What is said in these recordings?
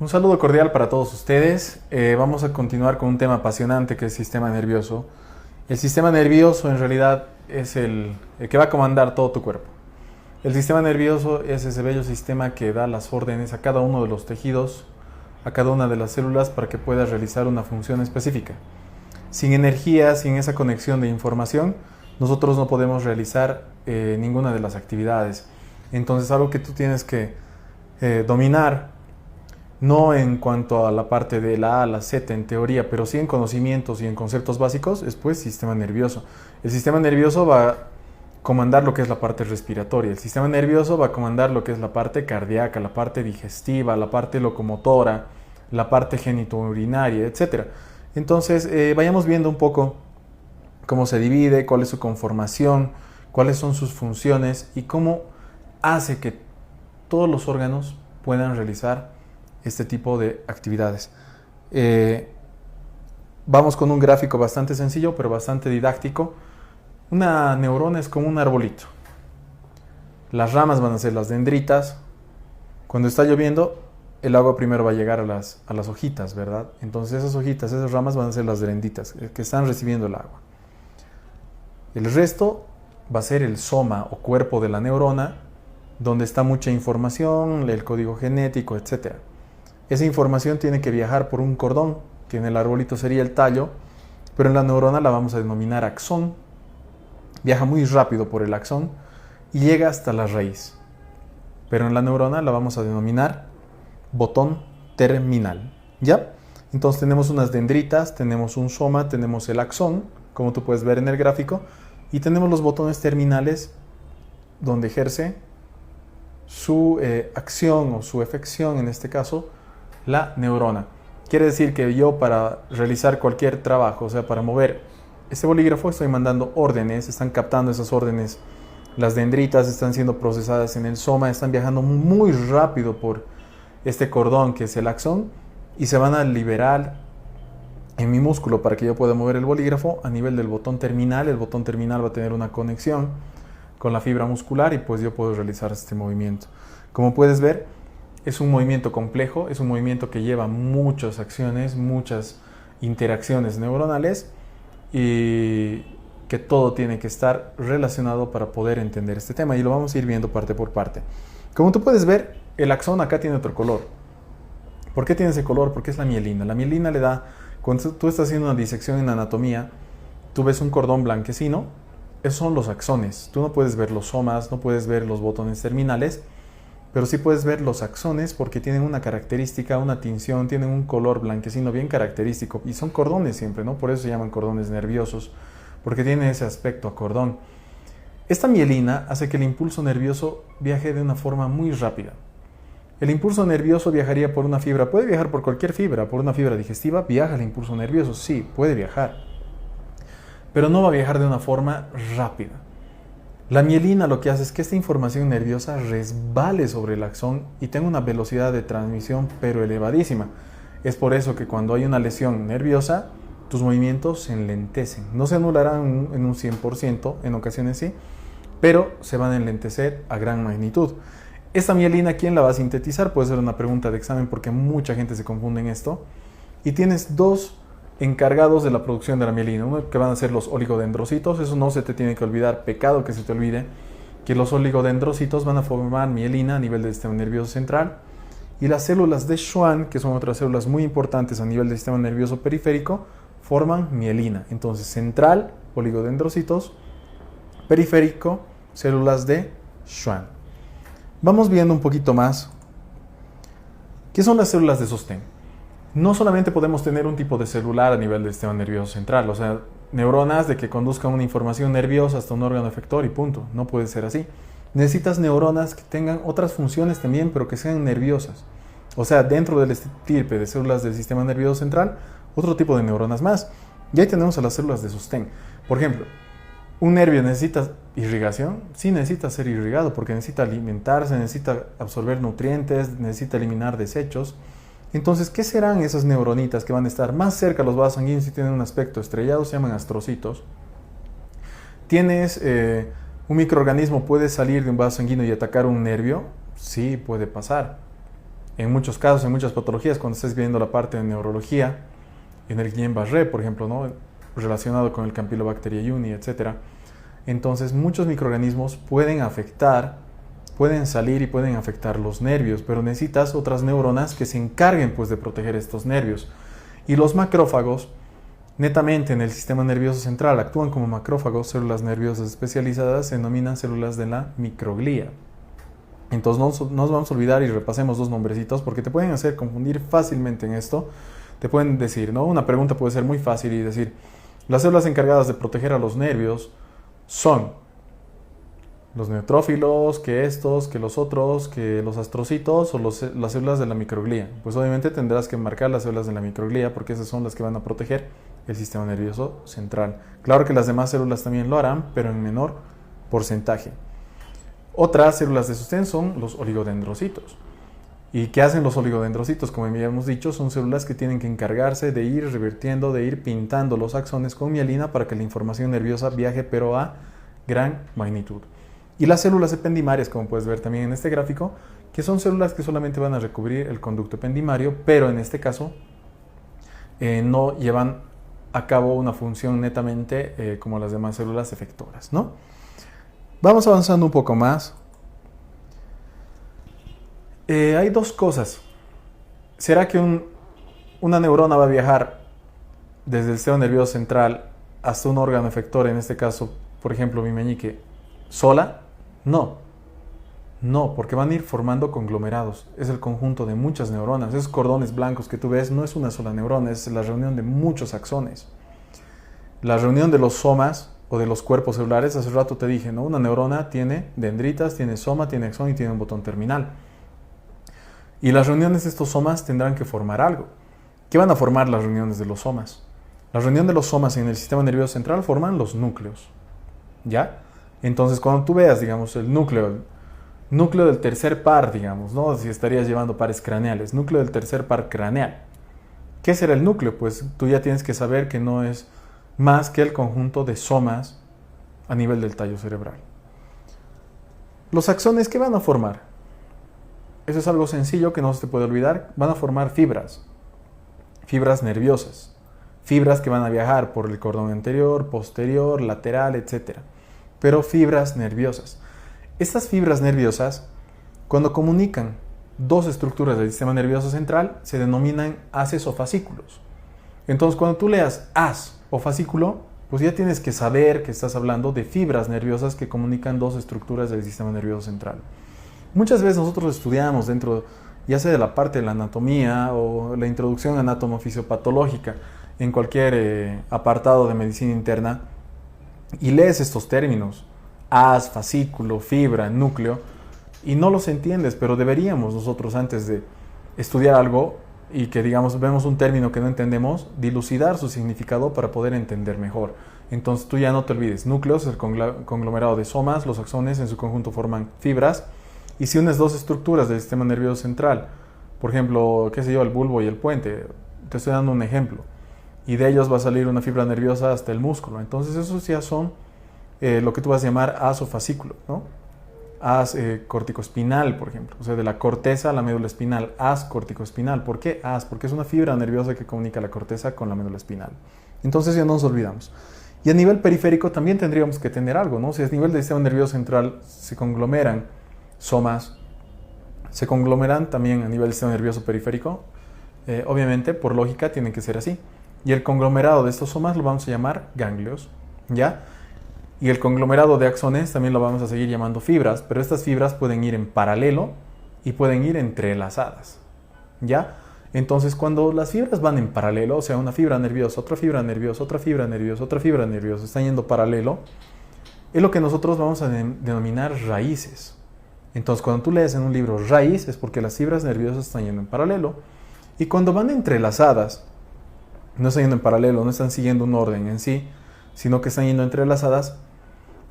Un saludo cordial para todos ustedes. Vamos a continuar con un tema apasionante que es el sistema nervioso. El sistema nervioso en realidad es el que va a comandar todo tu cuerpo. El sistema nervioso es ese bello sistema que da las órdenes a cada uno de los tejidos, a cada una de las células para que pueda realizar una función específica. Sin energía, sin esa conexión de información, nosotros no podemos realizar ninguna de las actividades. Entonces, algo que tú tienes que dominar, no en cuanto a la parte de la A a la Z en teoría, pero sí en conocimientos y en conceptos básicos, es pues sistema nervioso. El sistema nervioso va a comandar lo que es la parte respiratoria, el sistema nervioso va a comandar lo que es la parte cardíaca, la parte digestiva, la parte locomotora, la parte genitourinaria, etc. Entonces, vayamos viendo un poco cómo se divide, cuál es su conformación, cuáles son sus funciones y cómo hace que todos los órganos puedan realizar este tipo de actividades. Vamos con un gráfico bastante sencillo, pero bastante didáctico. Una neurona es como un arbolito. Las ramas van a ser las dendritas. Cuando está lloviendo, el agua primero va a llegar a las hojitas, ¿verdad? Entonces esas hojitas, esas ramas van a ser las dendritas, que están recibiendo el agua. El resto va a ser el soma o cuerpo de la neurona, donde está mucha información, el código genético, etc. Esa información tiene que viajar por un cordón, que en el arbolito sería el tallo, pero en la neurona la vamos a denominar axón. Viaja muy rápido por el axón y llega hasta la raíz. Pero en la neurona la vamos a denominar botón terminal. ¿Ya? Entonces tenemos unas dendritas, tenemos un soma, tenemos el axón, como tú puedes ver en el gráfico, y tenemos los botones terminales donde ejerce su acción o su efección, en este caso, la neurona. Quiere decir que yo, para realizar cualquier trabajo, o sea, para mover este bolígrafo, estoy mandando órdenes, están captando esas órdenes, las dendritas están siendo procesadas en el soma, están viajando muy rápido por este cordón que es el axón y se van a liberar en mi músculo para que yo pueda mover el bolígrafo a nivel del botón terminal. El botón terminal va a tener una conexión con la fibra muscular y pues yo puedo realizar este movimiento. Como puedes ver, es un movimiento complejo, es un movimiento que lleva muchas acciones, muchas interacciones neuronales y que todo tiene que estar relacionado para poder entender este tema, y lo vamos a ir viendo parte por parte. Como tú puedes ver, el axón acá tiene otro color. ¿Por qué tiene ese color? Porque es la mielina. La mielina le da, cuando tú estás haciendo una disección en anatomía, tú ves un cordón blanquecino, esos son los axones. Tú no puedes ver los somas, no puedes ver los botones terminales, pero sí puedes ver los axones porque tienen una característica, una tinción, tienen un color blanquecino bien característico y son cordones siempre, ¿no? Por eso se llaman cordones nerviosos, porque tienen ese aspecto a cordón. Esta mielina hace que el impulso nervioso viaje de una forma muy rápida. El impulso nervioso viajaría por una fibra, puede viajar por cualquier fibra, por una fibra digestiva, viaja el impulso nervioso, sí, puede viajar, pero no va a viajar de una forma rápida. La mielina lo que hace es que esta información nerviosa resbale sobre el axón y tenga una velocidad de transmisión pero elevadísima. Es por eso que cuando hay una lesión nerviosa, tus movimientos se enlentecen. No se anularán en un 100%, en ocasiones sí, pero se van a enlentecer a gran magnitud. Esta mielina, ¿quién la va a sintetizar? Puede ser una pregunta de examen porque mucha gente se confunde en esto. Y tienes dos encargados de la producción de la mielina, uno que van a ser los oligodendrocitos. Eso no se te tiene que olvidar, pecado que se te olvide, que los oligodendrocitos van a formar mielina a nivel del sistema nervioso central, y las células de Schwann, que son otras células muy importantes a nivel del sistema nervioso periférico, forman mielina. Entonces, central, oligodendrocitos; periférico, células de Schwann. Vamos viendo un poquito más qué son las células de sostén. No solamente podemos tener un tipo de celular a nivel del sistema nervioso central, o sea, neuronas de que conduzcan una información nerviosa hasta un órgano efector y punto. No puede ser así. Necesitas neuronas que tengan otras funciones también, pero que sean nerviosas. O sea, dentro del estirpe de células del sistema nervioso central, otro tipo de neuronas más. Y ahí tenemos a las células de sostén. Por ejemplo, ¿un nervio necesita irrigación? Sí, necesita ser irrigado porque necesita alimentarse, necesita absorber nutrientes, necesita eliminar desechos. Entonces, ¿qué serán esas neuronitas que van a estar más cerca a los vasos sanguíneos y tienen un aspecto estrellado? Se llaman astrocitos. ¿Tienes un microorganismo puede salir de un vaso sanguíneo y atacar un nervio? Sí, puede pasar. En muchos casos, en muchas patologías, cuando estés viendo la parte de neurología, en el Guillain-Barré, por ejemplo, ¿no? Relacionado con el Campylobacter jejuni, etc. Entonces, muchos microorganismos pueden salir y pueden afectar los nervios, pero necesitas otras neuronas que se encarguen pues de proteger estos nervios. Y los macrófagos, netamente en el sistema nervioso central, actúan como macrófagos, células nerviosas especializadas, se denominan células de la microglía. Entonces no nos vamos a olvidar y repasemos dos nombrecitos porque te pueden hacer confundir fácilmente en esto. Te pueden decir, ¿no? Una pregunta puede ser muy fácil y decir, las células encargadas de proteger a los nervios son los neutrófilos, que estos, que los otros, que los astrocitos o las células de la microglía. Pues obviamente tendrás que marcar las células de la microglía porque esas son las que van a proteger el sistema nervioso central. Claro que las demás células también lo harán, pero en menor porcentaje. Otras células de sostén son los oligodendrocitos. ¿Y qué hacen los oligodendrocitos? Como ya hemos dicho, son células que tienen que encargarse de ir revirtiendo, de ir pintando los axones con mielina para que la información nerviosa viaje, pero a gran magnitud. Y las células ependimarias, como puedes ver también en este gráfico, que son células que solamente van a recubrir el conducto ependimario, pero en este caso no llevan a cabo una función netamente como las demás células efectoras, ¿no? Vamos avanzando un poco más. Hay dos cosas. ¿Será que una neurona va a viajar desde el sistema nervioso central hasta un órgano efector, en este caso, por ejemplo, mi meñique, sola? No, porque van a ir formando conglomerados. Es el conjunto de muchas neuronas. Esos cordones blancos que tú ves no es una sola neurona, es la reunión de muchos axones. La reunión de los somas o de los cuerpos celulares, hace rato te dije, ¿no? Una neurona tiene dendritas, tiene soma, tiene axón y tiene un botón terminal. Y las reuniones de estos somas tendrán que formar algo. ¿Qué van a formar las reuniones de los somas? La reunión de los somas en el sistema nervioso central forman los núcleos. ¿Ya? Entonces, cuando tú veas, digamos, el núcleo del tercer par, digamos, ¿no? Si estarías llevando pares craneales, núcleo del tercer par craneal. ¿Qué será el núcleo? Pues tú ya tienes que saber que no es más que el conjunto de somas a nivel del tallo cerebral. Los axones, ¿qué van a formar? Eso es algo sencillo que no se te puede olvidar. Van a formar fibras nerviosas, fibras que van a viajar por el cordón anterior, posterior, lateral, etc. Pero fibras nerviosas. Estas fibras nerviosas, cuando comunican dos estructuras del sistema nervioso central, se denominan haces o fascículos. Entonces, cuando tú leas haz o fascículo, pues ya tienes que saber que estás hablando de fibras nerviosas que comunican dos estructuras del sistema nervioso central. Muchas veces nosotros estudiamos dentro, ya sea de la parte de la anatomía o la introducción anatomofisiopatológica en cualquier apartado de medicina interna, y lees estos términos, haz, fascículo, fibra, núcleo, y no los entiendes, pero deberíamos nosotros antes de estudiar algo y que digamos vemos un término que no entendemos, dilucidar su significado para poder entender mejor. Entonces tú ya no te olvides, núcleos, el conglomerado de somas, los axones en su conjunto forman fibras, y si unes dos estructuras del sistema nervioso central, por ejemplo, qué sé yo, el bulbo y el puente, te estoy dando un ejemplo, y de ellos va a salir una fibra nerviosa hasta el músculo, entonces esos ya son lo que tú vas a llamar haz o fascículo, ¿no? Haz corticoespinal, por ejemplo, o sea, de la corteza a la médula espinal, haz corticoespinal. ¿Por qué haz? Porque es una fibra nerviosa que comunica la corteza con la médula espinal. Entonces ya no nos olvidamos. Y a nivel periférico también tendríamos que tener algo, ¿no? Si a nivel del sistema nervioso central se conglomeran somas, se conglomeran también a nivel del sistema nervioso periférico, obviamente, por lógica, tienen que ser así. Y el conglomerado de estos somas lo vamos a llamar ganglios, ¿ya? Y el conglomerado de axones también lo vamos a seguir llamando fibras, pero estas fibras pueden ir en paralelo y pueden ir entrelazadas, ¿ya? Entonces, cuando las fibras van en paralelo, o sea, una fibra nerviosa, otra fibra nerviosa, otra fibra nerviosa, otra fibra nerviosa, están yendo paralelo, es lo que nosotros vamos a denominar raíces. Entonces, cuando tú lees en un libro raíz, es porque las fibras nerviosas están yendo en paralelo. Y cuando van entrelazadas, no están yendo en paralelo, no están siguiendo un orden en sí, sino que están yendo entrelazadas,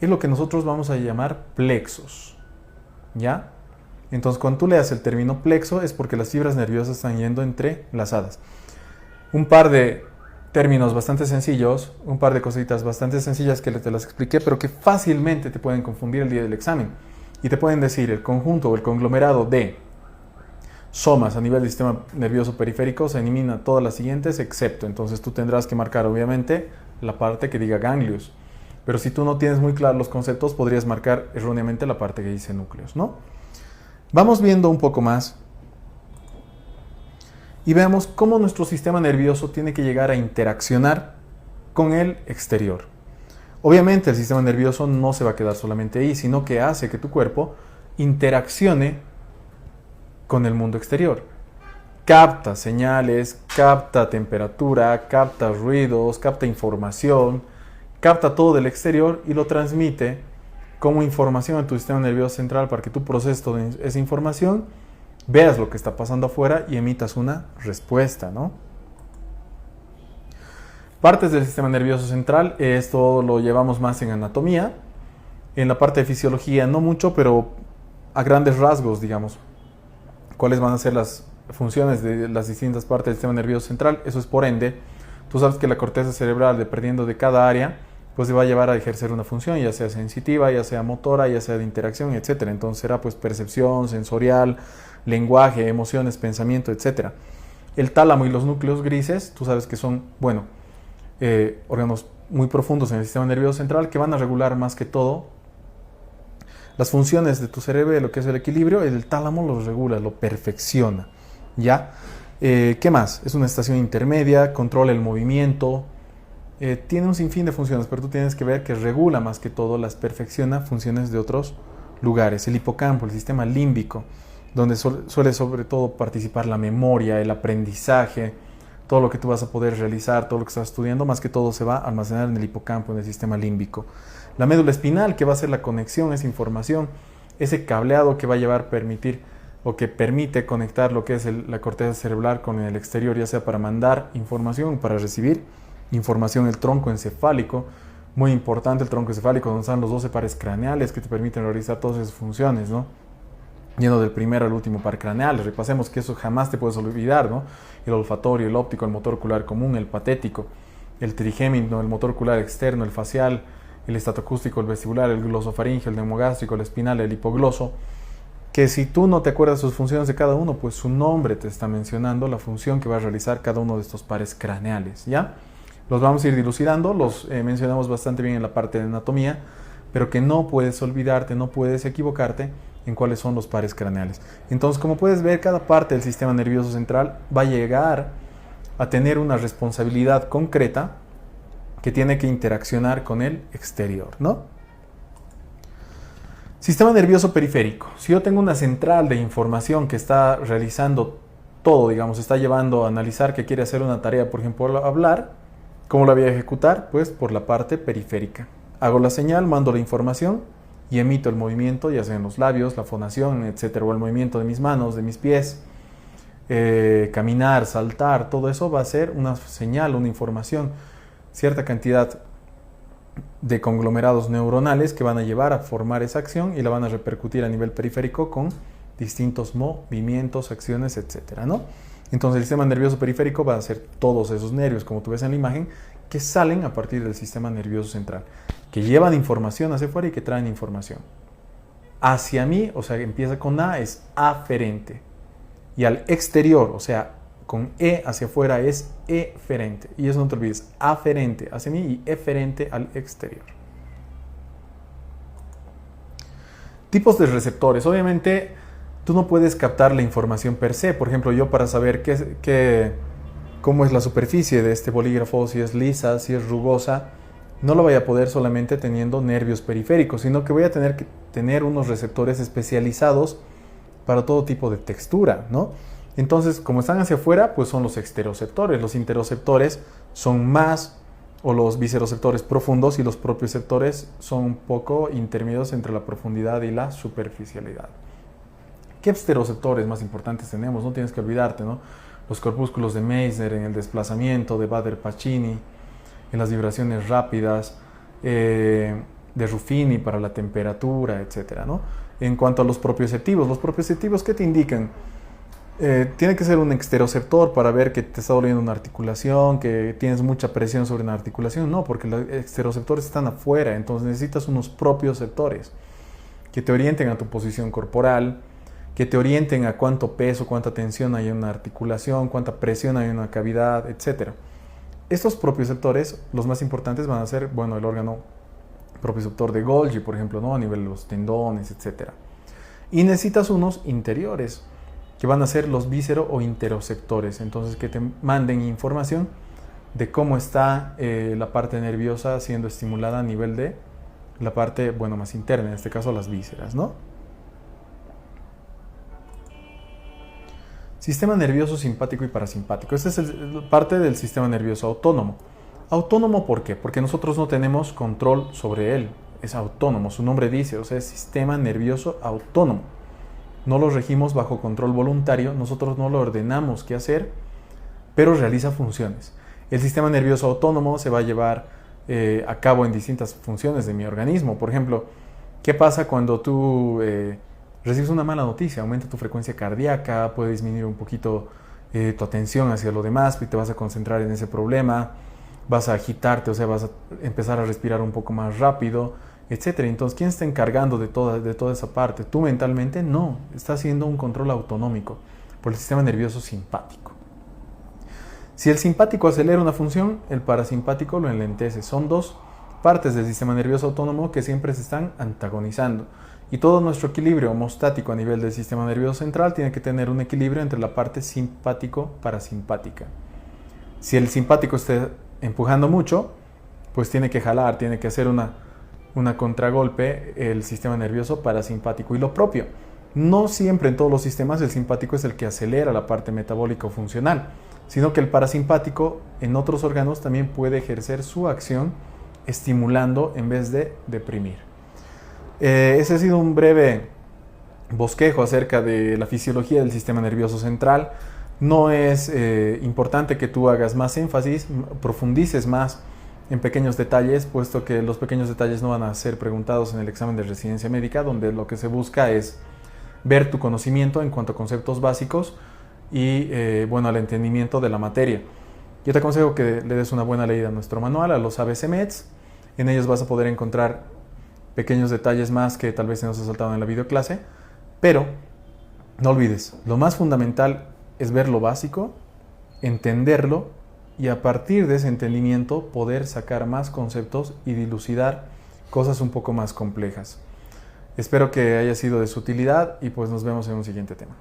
es lo que nosotros vamos a llamar plexos, ¿ya? Entonces, cuando tú leas el término plexo, es porque las fibras nerviosas están yendo entrelazadas. Un par de términos bastante sencillos, un par de cositas bastante sencillas que te las expliqué, pero que fácilmente te pueden confundir el día del examen. Y te pueden decir el conjunto o el conglomerado de somas a nivel del sistema nervioso periférico, se elimina todas las siguientes excepto. Entonces tú tendrás que marcar obviamente la parte que diga ganglios. Pero si tú no tienes muy claros los conceptos, podrías marcar erróneamente la parte que dice núcleos, ¿no? Vamos viendo un poco más y veamos cómo nuestro sistema nervioso tiene que llegar a interaccionar con el exterior. Obviamente el sistema nervioso no se va a quedar solamente ahí, sino que hace que tu cuerpo interaccione con el mundo exterior. Capta señales, capta temperatura, capta ruidos, capta información, capta todo del exterior y lo transmite como información a tu sistema nervioso central para que tú proceses toda esa información, veas lo que está pasando afuera y emitas una respuesta, ¿no? Partes del sistema nervioso central, esto lo llevamos más en anatomía. En la parte de fisiología no mucho, pero a grandes rasgos, digamos, cuáles van a ser las funciones de las distintas partes del sistema nervioso central. Eso es por ende, tú sabes que la corteza cerebral, dependiendo de cada área, pues se va a llevar a ejercer una función, ya sea sensitiva, ya sea motora, ya sea de interacción, etc. Entonces será pues percepción, sensorial, lenguaje, emociones, pensamiento, etc. El tálamo y los núcleos grises, tú sabes que son, bueno, órganos muy profundos en el sistema nervioso central que van a regular más que todo las funciones de tu cerebro, lo que es el equilibrio. El tálamo los regula, lo perfecciona, ¿ya? ¿Qué más? Es una estación intermedia, controla el movimiento, tiene un sinfín de funciones, pero tú tienes que ver que regula más que todo, las perfecciona funciones de otros lugares. El hipocampo, el sistema límbico, donde suele sobre todo participar la memoria, el aprendizaje, todo lo que tú vas a poder realizar, todo lo que estás estudiando, más que todo se va a almacenar en el hipocampo, en el sistema límbico. La médula espinal, que va a ser la conexión, esa información, ese cableado que va a llevar, permitir o que permite conectar lo que es la corteza cerebral con el exterior, ya sea para mandar información, para recibir información. El tronco encefálico, muy importante el tronco encefálico, donde están los 12 pares craneales que te permiten realizar todas esas funciones, ¿no? Yendo del primero al último par craneal, repasemos que eso jamás te puedes olvidar, ¿no? El olfatorio, el óptico, el motor ocular común, el patético, el trigémino, el motor ocular externo, el facial, el estatoacústico, el vestibular, el glosofaringeo, el neumogástrico, el espinal, el hipogloso, que si tú no te acuerdas sus funciones de cada uno, pues su nombre te está mencionando la función que va a realizar cada uno de estos pares craneales, ¿ya? Los vamos a ir dilucidando, los mencionamos bastante bien en la parte de anatomía, pero que no puedes olvidarte, no puedes equivocarte en cuáles son los pares craneales. Entonces, como puedes ver, cada parte del sistema nervioso central va a llegar a tener una responsabilidad concreta que tiene que interaccionar con el exterior, ¿no? Sistema nervioso periférico. Si yo tengo una central de información que está realizando todo, digamos, está llevando a analizar, que quiere hacer una tarea, por ejemplo, hablar, ¿cómo la voy a ejecutar? Pues por la parte periférica. Hago la señal, mando la información y emito el movimiento, ya sea en los labios, la fonación, etcétera, o el movimiento de mis manos, de mis pies, caminar, saltar, todo eso va a ser una señal, una información, cierta cantidad de conglomerados neuronales que van a llevar a formar esa acción y la van a repercutir a nivel periférico con distintos movimientos, acciones, etcétera, ¿no? Entonces el sistema nervioso periférico va a ser todos esos nervios, como tú ves en la imagen, que salen a partir del sistema nervioso central, que llevan información hacia afuera y que traen información. Hacia mí, o sea, empieza con A, es aferente. Y al exterior, o sea, con E hacia afuera es eferente. Y eso no te olvides, aferente hacia mí y eferente al exterior. Tipos de receptores. Obviamente, tú no puedes captar la información per se. Por ejemplo, yo para saber cómo es la superficie de este bolígrafo, si es lisa, si es rugosa, no lo voy a poder solamente teniendo nervios periféricos, sino que voy a tener que tener unos receptores especializados para todo tipo de textura, ¿no? Entonces, como están hacia afuera, pues son los exteroceptores. Los interoceptores son más, o los viceroceptores profundos, y los propioceptores son un poco intermedios entre la profundidad y la superficialidad. ¿Qué esteroceptores más importantes tenemos? No tienes que olvidarte, ¿no? Los corpúsculos de Meissner en el desplazamiento, de Bader-Pacini en las vibraciones rápidas, de Ruffini para la temperatura, etcétera, ¿no? En cuanto a los propioceptivos, ¿qué te indican? Tiene que ser un exteroceptor para ver que te está doliendo una articulación, que tienes mucha presión sobre una articulación. No, porque los exteroceptores están afuera, entonces necesitas unos propioceptores que te orienten a tu posición corporal, que te orienten a cuánto peso, cuánta tensión hay en una articulación, cuánta presión hay en una cavidad, etc. Estos propioceptores, los más importantes van a ser, bueno, el órgano propioceptor de Golgi, por ejemplo, ¿no? A nivel de los tendones, etc. Y necesitas unos interiores, que van a ser los víscero o interoceptores, entonces que te manden información de cómo está la parte nerviosa siendo estimulada a nivel de la parte, bueno, más interna, en este caso las vísceras, ¿no? Sistema nervioso simpático y parasimpático. Esta es parte del sistema nervioso autónomo. Autónomo, ¿por qué? Porque nosotros no tenemos control sobre él. Es autónomo, su nombre dice, o sea, es sistema nervioso autónomo. No lo regimos bajo control voluntario, nosotros no lo ordenamos qué hacer, pero realiza funciones. El sistema nervioso autónomo se va a llevar a cabo en distintas funciones de mi organismo. Por ejemplo, ¿qué pasa cuando tú recibes una mala noticia? Aumenta tu frecuencia cardíaca, puede disminuir un poquito tu atención hacia lo demás y te vas a concentrar en ese problema, vas a agitarte, o sea, vas a empezar a respirar un poco más rápido, etcétera. Entonces, ¿quién está encargando de toda esa parte? ¿Tú mentalmente? No, está haciendo un control autonómico por el sistema nervioso simpático. Si el simpático acelera una función, el parasimpático lo enlentece. Son dos partes del sistema nervioso autónomo que siempre se están antagonizando. Y todo nuestro equilibrio homostático a nivel del sistema nervioso central tiene que tener un equilibrio entre la parte simpático-parasimpática. Si el simpático está empujando mucho, pues tiene que jalar, tiene que hacer una contragolpe el sistema nervioso parasimpático. Y lo propio, no siempre en todos los sistemas el simpático es el que acelera la parte metabólica o funcional, sino que el parasimpático en otros órganos también puede ejercer su acción estimulando en vez de deprimir. Ese ha sido un breve bosquejo acerca de la fisiología del sistema nervioso central. No es importante que tú hagas más énfasis, profundices más en pequeños detalles, puesto que los pequeños detalles no van a ser preguntados en el examen de residencia médica, donde lo que se busca es ver tu conocimiento en cuanto a conceptos básicos y bueno, al entendimiento de la materia. Yo te aconsejo que le des una buena leída a nuestro manual, a los ABC Meds. En ellos vas a poder encontrar pequeños detalles más que tal vez se nos ha saltado en la videoclase, pero no olvides, lo más fundamental es ver lo básico, entenderlo y a partir de ese entendimiento poder sacar más conceptos y dilucidar cosas un poco más complejas. Espero que haya sido de su utilidad y pues nos vemos en un siguiente tema.